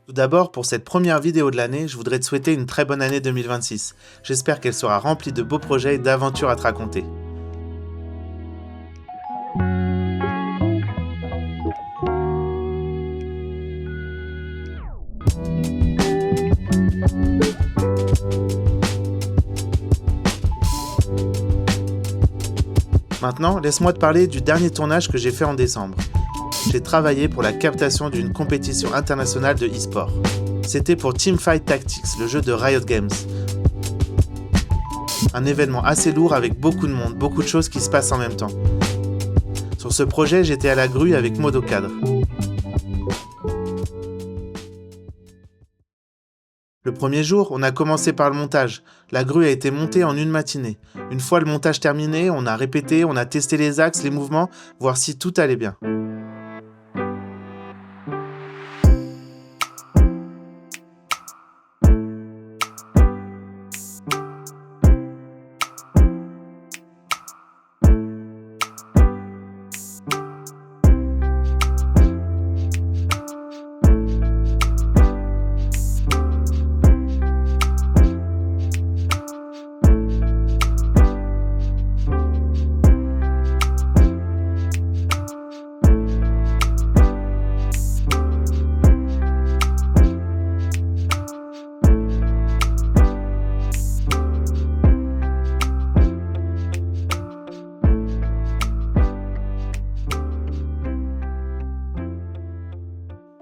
Tout d'abord, pour cette première vidéo de l'année, je voudrais te souhaiter une très bonne année 2026. J'espère qu'elle sera remplie de beaux projets et d'aventures à te raconter. Maintenant, laisse-moi te parler du dernier tournage que j'ai fait en décembre. J'ai travaillé pour la captation d'une compétition internationale de e-sport. C'était pour Teamfight Tactics, le jeu de Riot Games. Un événement assez lourd avec beaucoup de monde, beaucoup de choses qui se passent en même temps. Sur ce projet, j'étais à la grue avec Maud au cadre. Le premier jour, on a commencé par le montage. La grue a été montée en une matinée. Une fois le montage terminé, on a répété, on a testé les axes, les mouvements, voir si tout allait bien.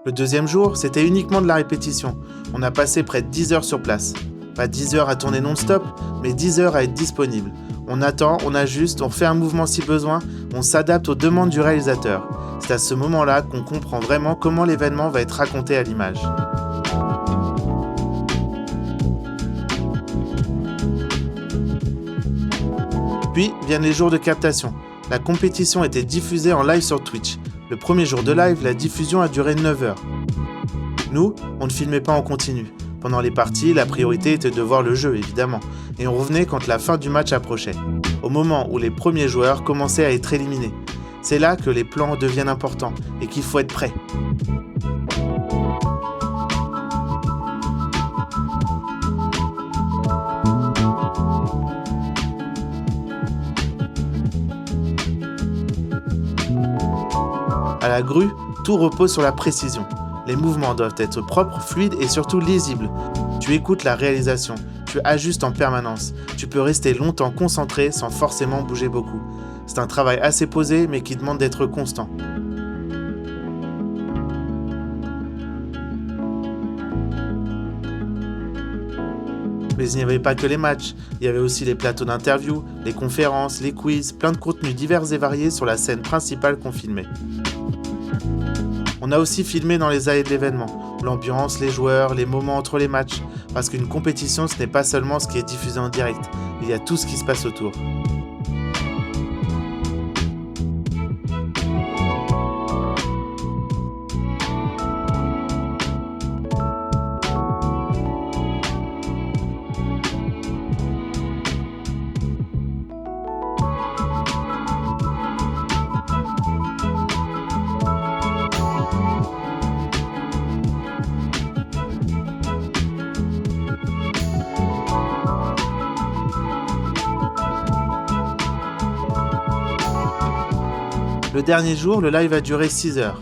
Le deuxième jour, c'était uniquement de la répétition. On a passé près de 10 heures sur place. Pas 10 heures à tourner non-stop, mais 10 heures à être disponible. On attend, on ajuste, on fait un mouvement si besoin, on s'adapte aux demandes du réalisateur. C'est à ce moment-là qu'on comprend vraiment comment l'événement va être raconté à l'image. Puis viennent les jours de captation. La compétition était diffusée en live sur Twitch. Le premier jour de live, la diffusion a duré 9 heures. Nous, on ne filmait pas en continu. Pendant les parties, la priorité était de voir le jeu, évidemment, et on revenait quand la fin du match approchait, au moment où les premiers joueurs commençaient à être éliminés. C'est là que les plans deviennent importants et qu'il faut être prêt. À la grue, tout repose sur la précision. Les mouvements doivent être propres, fluides et surtout lisibles. Tu écoutes la réalisation, tu ajustes en permanence. Tu peux rester longtemps concentré sans forcément bouger beaucoup. C'est un travail assez posé mais qui demande d'être constant. Mais il n'y avait pas que les matchs, il y avait aussi les plateaux d'interview, les conférences, les quiz, plein de contenus divers et variés sur la scène principale qu'on filmait. On a aussi filmé dans les allées de l'événement, l'ambiance, les joueurs, les moments entre les matchs, parce qu'une compétition ce n'est pas seulement ce qui est diffusé en direct, il y a tout ce qui se passe autour. Le dernier jour, le live a duré 6 heures.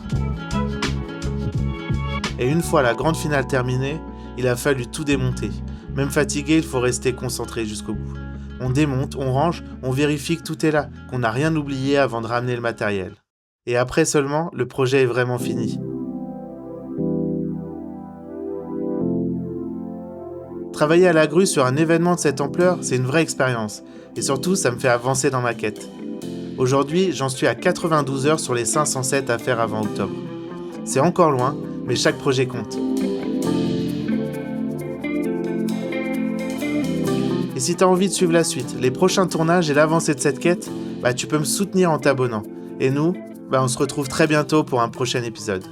Et une fois la grande finale terminée, il a fallu tout démonter. Même fatigué, il faut rester concentré jusqu'au bout. On démonte, on range, on vérifie que tout est là, qu'on n'a rien oublié avant de ramener le matériel. Et après seulement, le projet est vraiment fini. Travailler à la grue sur un événement de cette ampleur, c'est une vraie expérience. Et surtout, ça me fait avancer dans ma quête. Aujourd'hui, j'en suis à 92 heures sur les 507 à faire avant octobre. C'est encore loin, mais chaque projet compte. Et si tu as envie de suivre la suite, les prochains tournages et l'avancée de cette quête, tu peux me soutenir en t'abonnant. Et nous, on se retrouve très bientôt pour un prochain épisode.